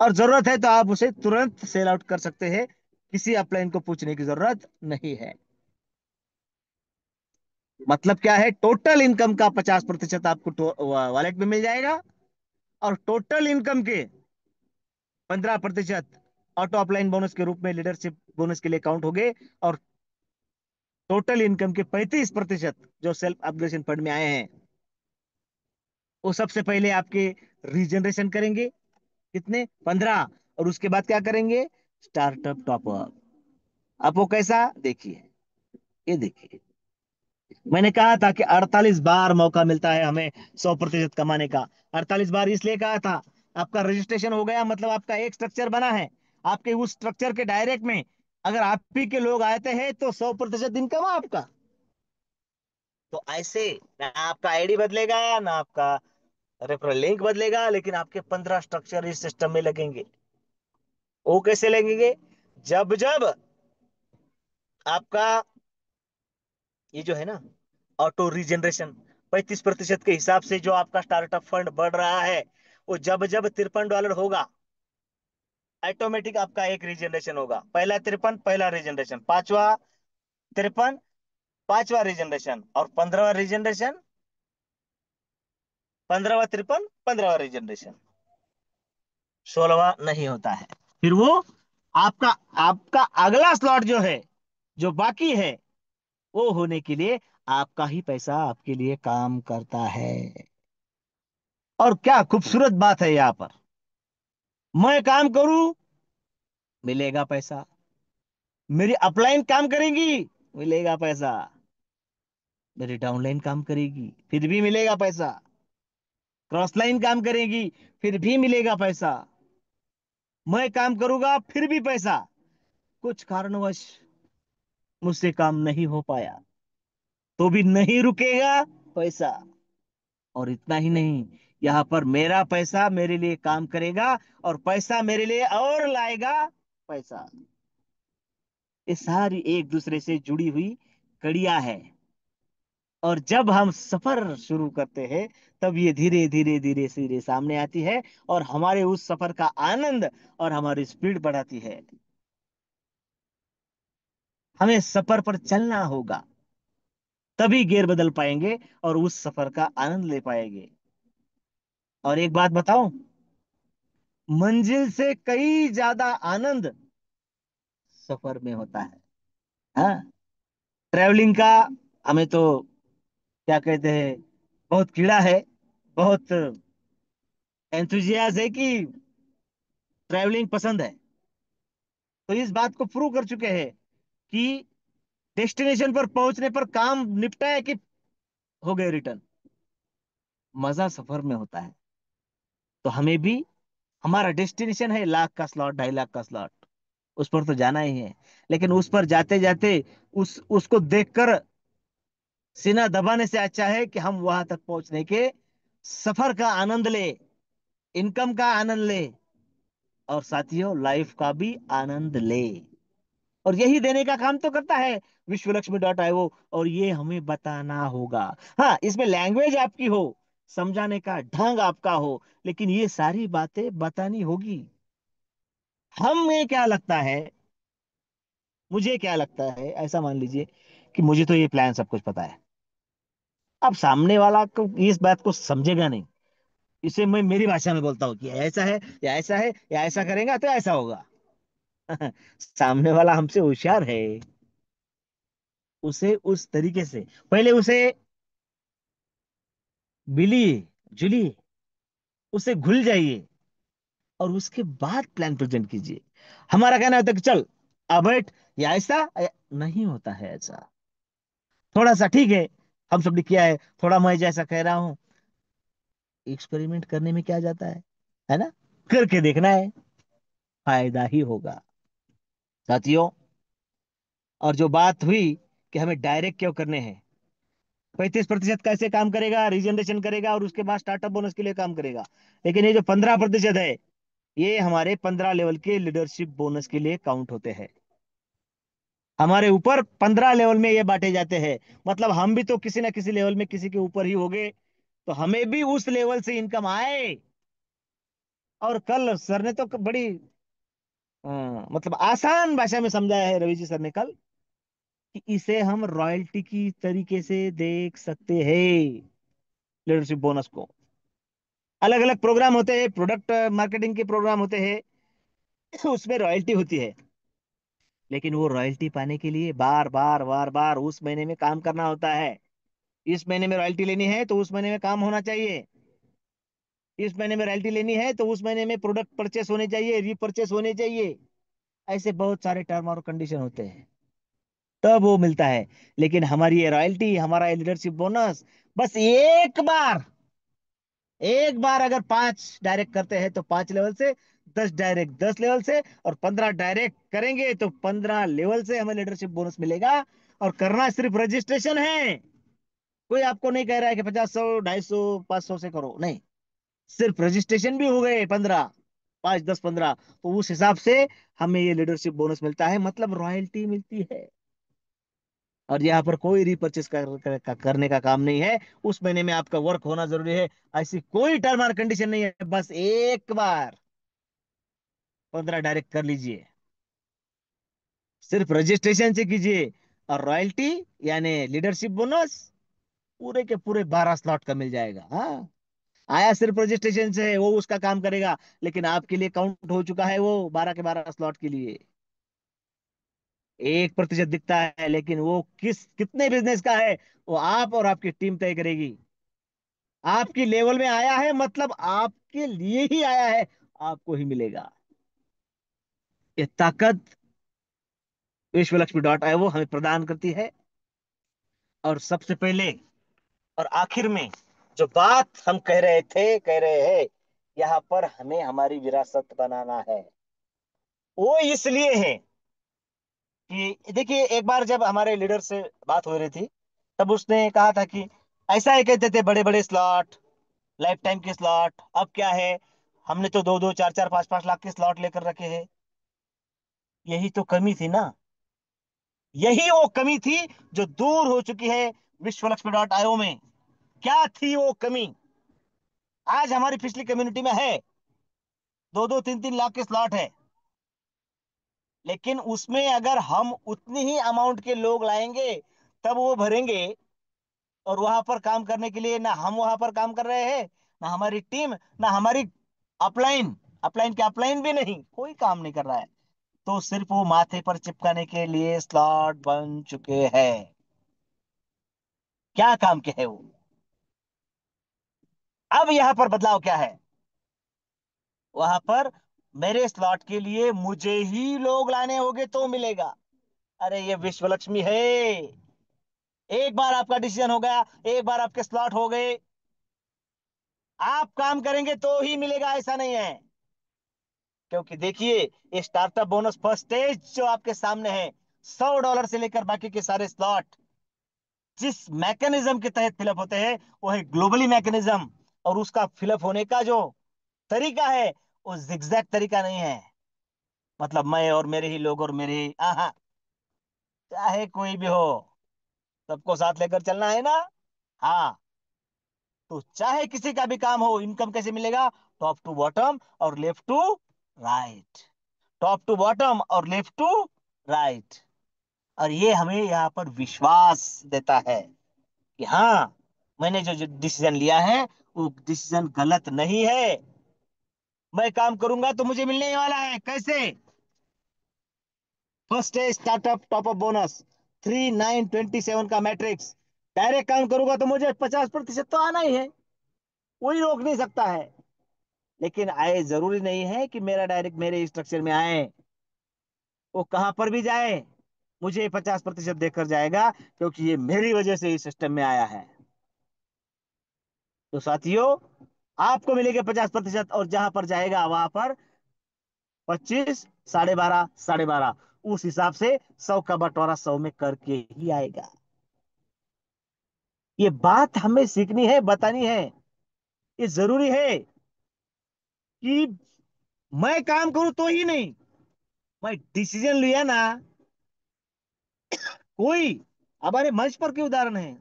और जरूरत है तो आप उसे तुरंत सेल आउट कर सकते हैं। किसी अपलाइन को पूछने की जरूरत नहीं है। मतलब क्या है? टोटल इनकम का 50% आपको वॉलेट में मिल जाएगा, और टोटल इनकम के 15% ऑटो अपलाइन बोनस के रूप में लीडरशिप बोनस के लिए काउंट हो गए। और टोटल इनकम के 35% जो सेल्फ अपग्रेडेशन फंड में आए हैं, वो सबसे पहले आपके रीजनरेशन करेंगे। कितने? 15। और उसके बाद क्या करेंगे? Startup top up. अब वो कैसा? देखिए, ये देखिए, मैंने कहा था कि 48 बार मौका मिलता है हमें 100% कमाने का। 48 बार इसलिए कहा था, आपका रजिस्ट्रेशन हो गया मतलब आपका एक स्ट्रक्चर बना है। आपके उस स्ट्रक्चर के डायरेक्ट में अगर आप ही के लोग आते हैं, तो 100% इनकम आपका। तो ऐसे ना आपका आईडी बदलेगा, ना आपका रेफरल लिंक बदलेगा, लेकिन आपके 15 स्ट्रक्चर इस सिस्टम में लगेंगे। वो कैसे लगेंगे? जब जब आपका ये जो है ना, ऑटो रीजनरेशन 35% के हिसाब से जो आपका स्टार्टअप फंड बढ़ रहा है, वो जब जब $53 होगा, ऑटोमेटिक आपका एक रीजनरेशन होगा, पहला 53 पहला रीजनरेशन, पांचवा 53 पांचवा रीजनरेशन, और 15वां रीजनरेशन, 15वां 53 15वां रीजनरेशन, 16वां नहीं होता है। फिर वो आपका आपका अगला स्लॉट जो है, जो बाकी है, वो होने के लिए आपका ही पैसा आपके लिए काम करता है। और क्या खूबसूरत बात है यहाँ पर, मैं काम करूं, मिलेगा पैसा, मेरी अपलाइन काम करेंगी, मिलेगा पैसा, मेरी डाउनलाइन काम करेगी, फिर भी मिलेगा पैसा, क्रॉस लाइन काम करेगी, फिर भी मिलेगा पैसा, मैं काम करूंगा फिर भी पैसा, कुछ कारणवश मुझसे काम नहीं हो पाया तो भी नहीं रुकेगा पैसा। और इतना ही नहीं, यहाँ पर मेरा पैसा मेरे लिए काम करेगा, और पैसा मेरे लिए और लाएगा पैसा। ये सारी एक दूसरे से जुड़ी हुई कड़ियां है। और जब हम सफर शुरू करते हैं, तब ये धीरे धीरे धीरे धीरे सामने आती है, और हमारे उस सफर का आनंद और हमारी स्पीड बढ़ाती है। हमें सफर पर चलना होगा, तभी गियर बदल पाएंगे और उस सफर का आनंद ले पाएंगे। और एक बात बताऊं, मंजिल से कई ज्यादा आनंद सफर में होता है। हाँ, ट्रैवलिंग का हमें तो क्या कहते हैं, बहुत कीड़ा है, बहुत एंथुजियाज है कि ट्रैवलिंग पसंद है। तो इस बात को प्रूव कर चुके हैं कि डेस्टिनेशन पर पहुंचने पर काम निपटा है कि हो गए रिटर्न, मजा सफर में होता है। तो हमें भी, हमारा डेस्टिनेशन है लाख का स्लॉट, 2.5 लाख का स्लॉट, उस पर तो जाना ही है। लेकिन उस पर जाते जाते उस उसको देखकर सीना दबाने से अच्छा है कि हम वहां तक पहुंचने के सफर का आनंद ले, इनकम का आनंद ले, और साथियों लाइफ का भी आनंद ले। और यही देने का काम तो करता है विश्वलक्ष्मी.io। और ये हमें बताना होगा। हाँ, इसमें लैंग्वेज आपकी हो, समझाने का ढंग आपका हो, लेकिन ये सारी बातें बतानी होगी। हमें क्या लगता है, मुझे क्या लगता है, ऐसा मान लीजिए कि मुझे तो ये प्लान सब कुछ पता है। अब सामने वाला को इस बात को समझेगा नहीं, इसे मैं मेरी भाषा में बोलता हूँ कि ऐसा है या ऐसा है या ऐसा करेगा तो ऐसा होगा। सामने वाला हमसे होशियार है, उसे उस तरीके से पहले उसे मिलिए, जुलिए, उसे घुल जाइए, और उसके बाद प्लान प्रेजेंट कीजिए। हमारा कहना होता है कि चल अब बैठ, या ऐसा नहीं होता है ऐसा। थोड़ा सा ठीक है, हम सबने किया है, थोड़ा मैं जैसा कह रहा हूं, एक्सपेरिमेंट करने में क्या जाता है ना, करके देखना है, फायदा ही होगा साथियों। और जो बात हुई कि हमें डायरेक्ट क्यों करने हैं, 35% कैसे काम करेगा, रीजनरेशन करेगा, और उसके बाद स्टार्टअप बोनस के लिए काम करेगा। लेकिन ये जो 15% है, ये हमारे 15 लेवल के लीडरशिप बोनस के लिए काउंट होते हैं। हमारे ऊपर 15 लेवल में ये बांटे जाते हैं। मतलब हम भी तो किसी ना किसी लेवल में किसी के ऊपर ही हो गए, तो हमें भी उस लेवल से इनकम आए। और कल सर ने तो बड़ी मतलब आसान भाषा में समझाया है, रवि जी सर ने कल, कि इसे हम रॉयल्टी की तरीके से देख सकते हैं। लीडरशिप बोनस को अलग अलग प्रोग्राम होते हैं, प्रोडक्ट मार्केटिंग के प्रोग्राम होते हैं, उसमें रॉयल्टी होती है। लेकिन वो रॉयल्टी पाने के लिए बार बार बार बार उस महीने में काम करना होता है। इस महीने में रॉयल्टी लेनी है तो उस महीने में काम होना चाहिए। इस महीने में रॉयल्टी लेनी है तो उस महीने में प्रोडक्ट परचेस होने चाहिए, रीपरचेस होने चाहिए। ऐसे बहुत सारे टर्म और कंडीशन होते हैं, तब वो मिलता है। लेकिन हमारी ये रॉयल्टी, हमारा ये लीडरशिप बोनस, बस एक बार अगर 5 डायरेक्ट करते हैं तो 5 लेवल से, 10 डायरेक्ट 10 लेवल से, और 15 डायरेक्ट करेंगे तो 15 लेवल से हमें लीडरशिप बोनस मिलेगा। और करना सिर्फ रजिस्ट्रेशन है। कोई आपको नहीं कह रहा है कि 50, 100, 250, 500 से करो, नहीं। सिर्फ रजिस्ट्रेशन भी हो गए 15, 5, 10, 15, तो उस हिसाब से हमें ये लीडरशिप बोनस मिलता है, मतलब रॉयल्टी मिलती है। और यहाँ पर कोई रिपर्चेस करने का काम नहीं है। उस महीने में आपका वर्क होना जरूरी है, ऐसी कोई टर्म और कंडीशन नहीं है। बस एक बार 15 डायरेक्ट कर लीजिए, सिर्फ रजिस्ट्रेशन से कीजिए। और रॉयल्टी यानी लीडरशिप बोनस पूरे के पूरे 12 स्लॉट का मिल जाएगा। हाँ, आया सिर्फ रजिस्ट्रेशन से है, वो उसका काम करेगा, लेकिन आपके लिए काउंट हो चुका है वो 12 के 12 स्लॉट के लिए। 1% दिखता है, लेकिन वो कितने बिजनेस का है, वो आप और आपकी टीम तय करेगी। आपकी लेवल में आया है मतलब आपके लिए ही आया है, आपको ही मिलेगा। ये ताकत विश्वलक्ष्मी हमें प्रदान करती है। और सबसे पहले और आखिर में जो बात हम कह रहे हैं, यहाँ पर हमें हमारी विरासत बनाना है। वो इसलिए है कि देखिए, एक बार जब हमारे लीडर से बात हो रही थी, तब उसने कहा था कि ऐसा ही कहते थे, बड़े बड़े स्लॉट, लाइफ टाइम के स्लॉट। अब क्या है, हमने तो 2 2 4 4 5 5 लाख के स्लॉट लेकर रखे हैं। यही तो कमी थी ना, यही वो कमी थी जो दूर हो चुकी है विश्वलक्ष्मी में। क्या थी वो कमी? आज हमारी पिछली कम्युनिटी में है 2 2 3 3 लाख के स्लॉट है, लेकिन उसमें अगर हम उतनी ही अमाउंट के लोग लाएंगे तब वो भरेंगे। और वहां पर काम करने के लिए ना हम वहां पर काम कर रहे हैं, ना हमारी टीम, ना हमारी अपलाइन, अपलाइन क्या, अपलाइन भी नहीं, कोई काम नहीं कर रहा है। तो सिर्फ वो माथे पर चिपकाने के लिए स्लॉट बन चुके हैं। क्या काम के है वो? अब यहाँ पर बदलाव क्या है? वहां पर मेरे स्लॉट के लिए मुझे ही लोग लाने होंगे तो मिलेगा। अरे ये विश्व लक्ष्मी है। एक बार आपका डिसीजन हो गया, एक बार आपके स्लॉट हो गए, आप काम करेंगे तो ही मिलेगा, ऐसा नहीं है। क्योंकि देखिए, ये स्टार्टअप बोनस फर्स्ट स्टेज जो आपके सामने है, $100 से लेकर बाकी के सारे स्लॉट जिस मैकेनिज्म के तहत फिलअप होते हैं, वो है ग्लोबली मैकेनिज्म। और उसका फिलअप होने का जो तरीका है, वो जिगजैग तरीका नहीं है। मतलब मैं और मेरे ही लोग और मेरे ही, हाँ, चाहे कोई भी हो, सबको साथ लेकर चलना है ना। हाँ, तो चाहे किसी का भी काम हो, इनकम कैसे मिलेगा? टॉप टू बॉटम और left to right, top to bottom और लेफ्ट टू राइट। और ये हमें यहाँ पर विश्वास देता है कि हाँ, मैंने जो डिसीजन लिया है वो डिसीजन गलत नहीं है। मैं काम करूंगा तो मुझे मिलने ही वाला है। कैसे? फर्स्ट है स्टार्टअप टॉप अप बोनस, 3927 का मैट्रिक्स। डायरेक्ट काम करूंगा तो मुझे 50% तो आना ही है, कोई रोक नहीं सकता है। लेकिन आए जरूरी नहीं है कि मेरा डायरेक्ट मेरे स्ट्रक्चर में आए, वो कहां पर भी जाए मुझे 50% देकर जाएगा, क्योंकि ये मेरी वजह से इस सिस्टम में आया है। तो साथियों, आपको मिलेगा 50%, और जहां पर जाएगा वहां पर 25, 12.5, 12.5, उस हिसाब से 100 का बंटवारा 100 में करके ही आएगा। ये बात हमें सीखनी है, बतानी है। ये जरूरी है कि मैं काम करूं तो ही नहीं, मैं डिसीजन लिया ना। कोई हमारे मंच पर के उदाहरण है,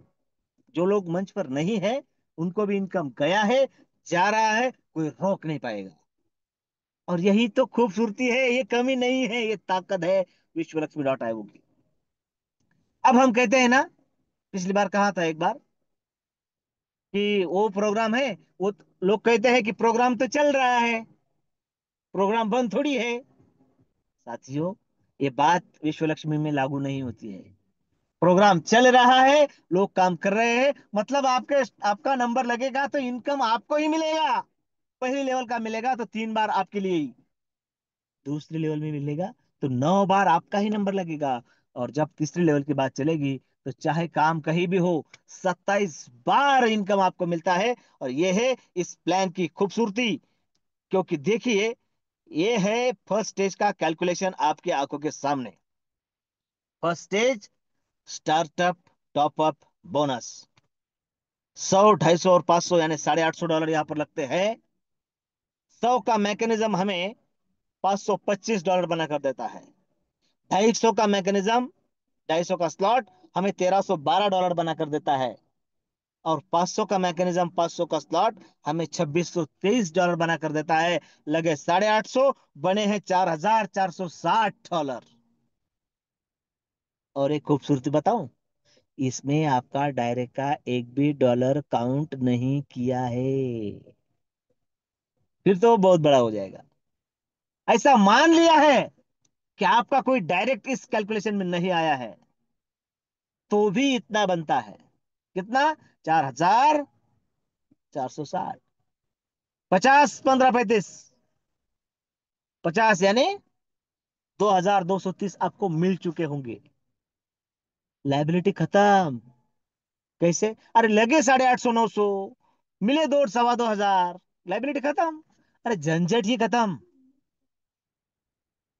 जो लोग मंच पर नहीं है, उनको भी इनकम गया है, जा रहा है, कोई रोक नहीं पाएगा। और यही तो खूबसूरती है, ये कमी नहीं है, ये ताकत है विश्वलक्ष्मी की। अब हम कहते हैं ना, पिछली बार कहा था एक बार कि वो प्रोग्राम है, वो लोग कहते हैं कि प्रोग्राम तो चल रहा है, प्रोग्राम बंद थोड़ी है। साथियों, ये बात विश्वलक्ष्मी में लागू नहीं होती है। प्रोग्राम चल रहा है, लोग काम कर रहे हैं, मतलब आपका नंबर लगेगा तो इनकम आपको ही मिलेगा। पहले लेवल का मिलेगा तो 3 बार आपके लिए ही, दूसरे लेवल में मिलेगा तो 9 बार आपका ही नंबर लगेगा। और जब तीसरे लेवल की बात चलेगी, तो चाहे काम कहीं भी हो, 27 बार इनकम आपको मिलता है। और ये है इस प्लान की खूबसूरती। क्योंकि देखिए, ये है फर्स्ट स्टेज का कैलकुलेशन आपकी आंखों के सामने। First stage startup top up bonus, 100, 250 और 500 यानी $850 यहाँ पर लगते हैं। 100 का मैकेनिज्म हमें $525 बनाकर देता है। 250 का मैकेनिज्म, 250 का स्लॉट हमें $1312 बनाकर देता है। और 500 का मैकेनिज्म, 500 का स्लॉट हमें $2623 बना कर देता है। लगे 850, बने हैं $4460। और एक खूबसूरती बताऊं, इसमें आपका डायरेक्ट का एक भी डॉलर काउंट नहीं किया है। फिर तो बहुत बड़ा हो जाएगा। ऐसा मान लिया है कि आपका कोई डायरेक्ट इस कैलकुलेशन में नहीं आया है, तो भी इतना बनता है। कितना? 4460। 50, 15, 35, 50 यानी 2230 आपको मिल चुके होंगे। लाइबिलिटी खत्म। कैसे? अरे लगे 850, 900, मिले 2, 2.25 हजार, लाइबिलिटी खत्म। अरे झंझट ही खत्म।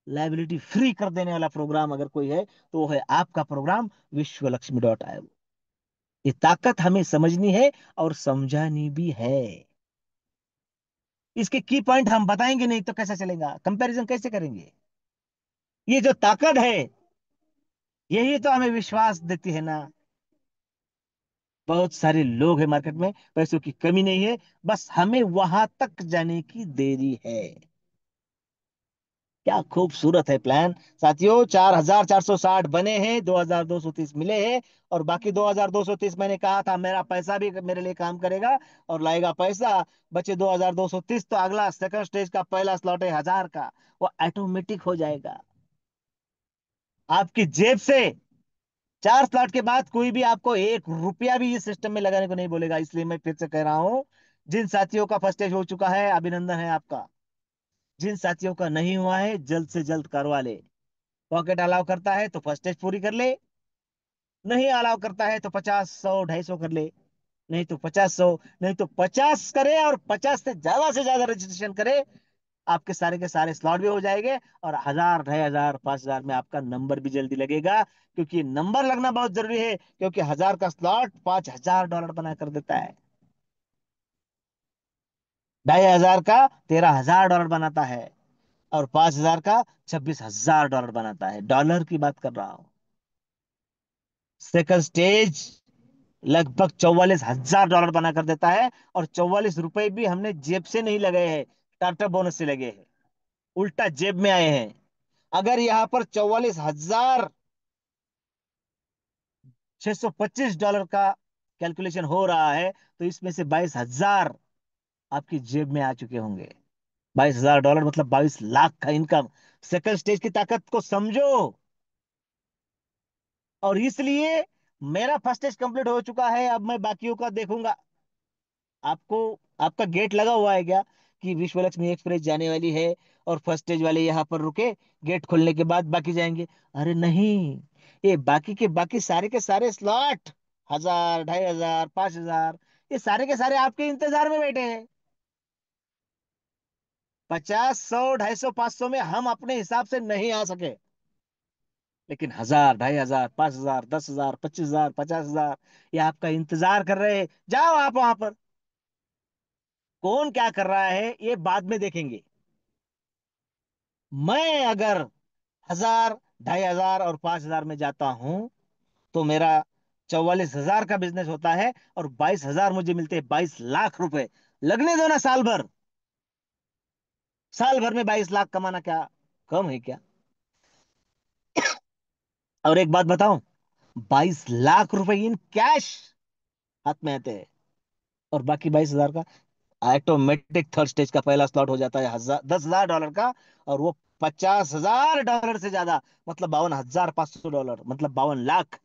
लाइबिलिटी फ्री कर देने वाला प्रोग्राम अगर कोई है तो वो है आपका प्रोग्राम विश्वलक्ष्मी.io। ये ताकत हमें समझनी है और समझानी भी है। इसके की पॉइंट हम बताएंगे नहीं तो कैसा चलेगा, कंपैरिजन कैसे करेंगे? ये जो ताकत है, यही तो हमें विश्वास देती है ना। बहुत सारे लोग हैं मार्केट में, पैसों की कमी नहीं है, बस हमें वहां तक जाने की देरी है। क्या खूबसूरत है प्लान साथियों। 4460 बने हैं, 2230 मिले हैं। और बाकी 2230 मैंने कहा था मेरा पैसा भी मेरे लिए काम करेगा और लाएगा पैसा। बचे 2230, तो अगला सेकंड स्टेज का पहला स्लॉट है 1000 का, वो ऑटोमेटिक हो जाएगा आपकी जेब से। 4 स्लॉट के बाद कोई भी आपको 1 रुपया भी इस सिस्टम में लगाने को नहीं बोलेगा। इसलिए मैं फिर से कह रहा हूं, जिन साथियों का फर्स्ट स्टेज हो चुका है अभिनंदन है आपका। जिन साथियों का नहीं हुआ है जल्द से जल्द करवा ले। पॉकेट अलाउ करता है तो फर्स्ट स्टेज पूरी कर ले, नहीं अलाउ करता है तो 50, 100, 250 कर ले। नहीं तो 50, 100, नहीं तो 50 करे और 50 से ज्यादा रजिस्ट्रेशन करे। आपके सारे के सारे स्लॉट भी हो जाएंगे और 1000, 2500, 5000 में आपका नंबर भी जल्दी लगेगा। क्योंकि नंबर लगना बहुत जरूरी है, क्योंकि 1000 का स्लॉट $5000 बना कर देता है। 2500 का $13000 बनाता है। और 5000 का $26000 बनाता है। डॉलर की बात कर रहा हूं। सेकंड स्टेज लगभग $44,000 बना कर देता है। और 44 रुपए भी हमने जेब से नहीं लगाए हैं, स्टार्टअप बोनस से लगे हैं, उल्टा जेब में आए हैं। अगर यहां पर $44,625 का कैलकुलेशन हो रहा है, तो इसमें से 22,000 आपकी जेब में आ चुके होंगे। $22,000 मतलब 22 लाख का इनकम। सेकंड स्टेज की ताकत को समझो। और इसलिए मेरा फर्स्ट स्टेज कंप्लीट हो चुका है, अब मैं बाकियों का देखूंगा। आपको, आपका गेट लगा हुआ है क्या कि विश्व लक्ष्मी एक्सप्रेस जाने वाली है और फर्स्ट स्टेज वाले यहाँ पर रुके, गेट खोलने के बाद बाकी जाएंगे? अरे नहीं, ये बाकी के बाकी सारे के सारे स्लॉट, 1000, 2500, 5000, ये सारे के सारे आपके इंतजार में बैठे हैं। 50, 100, 250, 500 में हम अपने हिसाब से नहीं आ सके, लेकिन 1000, 2500, 5000, 10,000, 25,000, 50,000, ये आपका इंतजार कर रहे हैं। जाओ आप वहां पर। कौन क्या कर रहा है ये बाद में देखेंगे। मैं अगर 1000, 2500 और 5000 में जाता हूं, तो मेरा 44,000 का बिजनेस होता है और 22,000 मुझे मिलते हैं, 22 लाख रुपए। लगने दो ना साल भर। साल भर में 22 लाख कमाना क्या कम है क्या? और एक बात बताऊं, 22 लाख रुपए इन कैश हाथ में आते हैं। और बाकी 22,000 का ऑटोमेटिक थर्ड स्टेज का पहला स्लॉट हो जाता है 10,000 डॉलर का। और वो $50,000 से ज्यादा, मतलब $52,500, मतलब 52 लाख।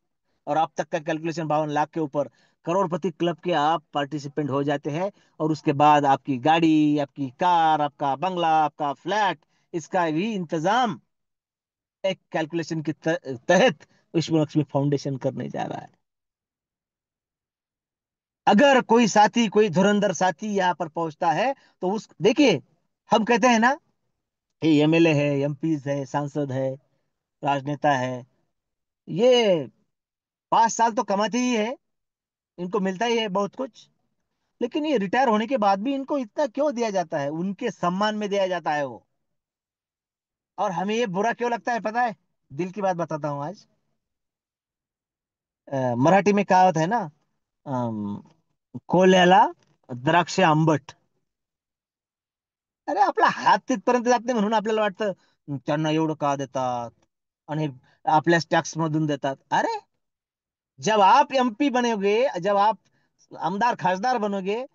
और अब तक का कैलकुलेशन 52 लाख के ऊपर, करोड़पति क्लब के आप पार्टिसिपेंट हो जाते हैं। और उसके बाद आपकी गाड़ी, आपकी कार, आपका बंगला, आपका फ्लैट, इसका भी इंतजाम एक कैलकुलेशन के तहत विश्व लक्ष्मी फाउंडेशन करने जा रहा है। अगर कोई साथी, कोई धुरंधर साथी यहाँ पर पहुंचता है, तो उस देखिए, हम कहते हैं ना, ये एमएलए है, एमपीज है, सांसद है, राजनेता है, ये 5 साल तो कमाते ही है, इनको मिलता ही है बहुत कुछ। लेकिन ये रिटायर होने के बाद भी इनको इतना क्यों दिया जाता है? उनके सम्मान में दिया जाता है वो। और हमें ये बुरा क्यों लगता है पता है? दिल की बात बताता हूँ आज। मराठी में कहावत है ना, कोल्याला द्राक्ष आंबट. अरे आपला हात तिथपर्यंत जात नाही म्हणून आपल्याला वाटतं त्यांना एवढं का देतात आणि आपल्याच टॅक्स मधून देतात. अरे जब आप एमपी बनोगे, जब आप आमदार खासदार बनोगे,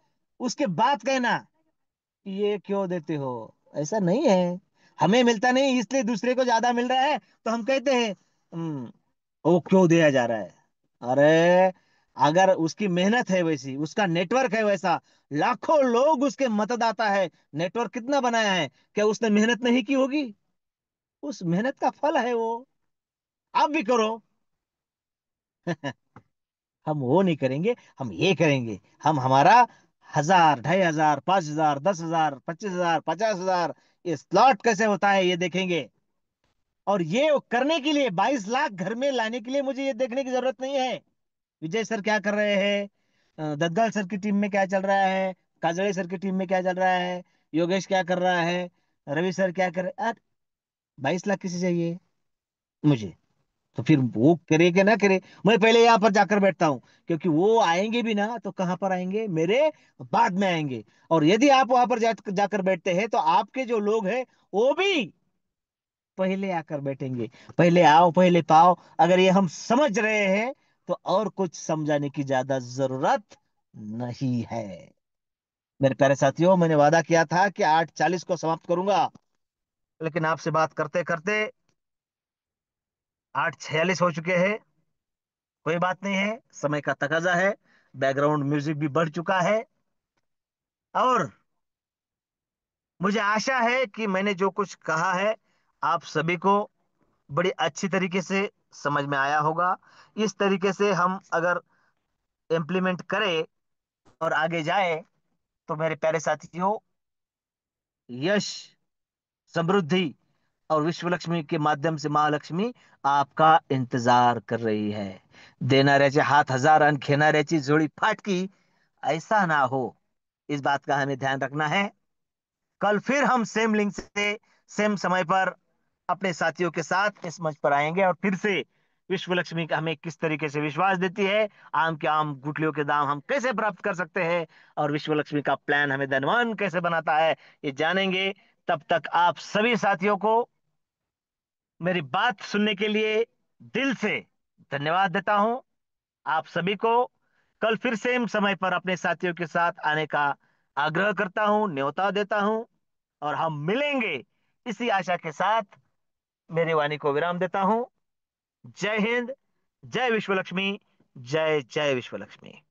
उसके बाद कहना कि ये क्यों देते हो. ऐसा नहीं है. हमें मिलता नहीं इसलिए दूसरे को ज्यादा मिल रहा है तो हम कहते हैं वो क्यों दिया जा रहा है. अरे अगर उसकी मेहनत है वैसी, उसका नेटवर्क है वैसा, लाखों लोग उसके मतदाता है, नेटवर्क कितना बनाया है, क्या उसने मेहनत नहीं की होगी. उस मेहनत का फल है वो. आप भी करो. हम वो नहीं करेंगे, हम ये करेंगे. हम हमारा 1,000, 2,500, 5,000, 10,000, 25,000, 50,000 ये स्लॉट कैसे होता है ये देखेंगे. और ये करने के लिए 22 लाख घर में लाने के लिए मुझे ये देखने की जरूरत नहीं है विजय सर क्या कर रहे हैं, दद्दाल सर की टीम में क्या चल रहा है, काजळे सर की टीम में क्या चल रहा है, योगेश क्या कर रहा है, रवि सर क्या कर रहे. 22 लाख किसे चाहिए मुझे. तो फिर वो करे कि ना करे, मैं पहले यहाँ पर जाकर बैठता हूँ. क्योंकि वो आएंगे भी ना तो कहां पर आएंगे, मेरे बाद में आएंगे. और यदि आप वहां पर जाकर बैठते हैं तो आपके जो लोग हैं वो भी पहले आकर बैठेंगे. पहले आओ पहले पाओ. अगर ये हम समझ रहे हैं तो और कुछ समझाने की ज्यादा जरूरत नहीं है. मेरे प्यारे साथियों, मैंने वादा किया था कि 8:40 को समाप्त करूंगा, लेकिन आपसे बात करते करते 8:46 हो चुके हैं. कोई बात नहीं है, समय का तकाजा है. बैकग्राउंड म्यूजिक भी बढ़ चुका है. और मुझे आशा है कि मैंने जो कुछ कहा है आप सभी को बड़ी अच्छी तरीके से समझ में आया होगा. इस तरीके से हम अगर इम्प्लीमेंट करें और आगे जाए तो मेरे प्यारे साथियों, यश, समृद्धि और विश्व लक्ष्मी के माध्यम से महालक्ष्मी आपका इंतजार कर रही है. देणाऱ्याचे हात हजार आणि घेणाऱ्याची जोडी फाटकी, ऐसा ना हो. इस बात का हमें ध्यान रखना है. कल फिर हम सेम लिंक से सेम समय पर अपने साथियों के साथ इस मंच पर आएंगे और फिर से विश्व लक्ष्मी का हमें किस तरीके से विश्वास देती है, आम के आम गुठलियों के दाम हम कैसे प्राप्त कर सकते हैं, और विश्व लक्ष्मी का प्लान हमें धनवान कैसे बनाता है, ये जानेंगे. तब तक आप सभी साथियों को मेरी बात सुनने के लिए दिल से धन्यवाद देता हूं. आप सभी को कल फिर सेम समय पर अपने साथियों के साथ आने का आग्रह करता हूं, न्योता देता हूं. और हम मिलेंगे इसी आशा के साथ मेरी वाणी को विराम देता हूं. जय हिंद. जय विश्व लक्ष्मी. जय जय विश्व लक्ष्मी.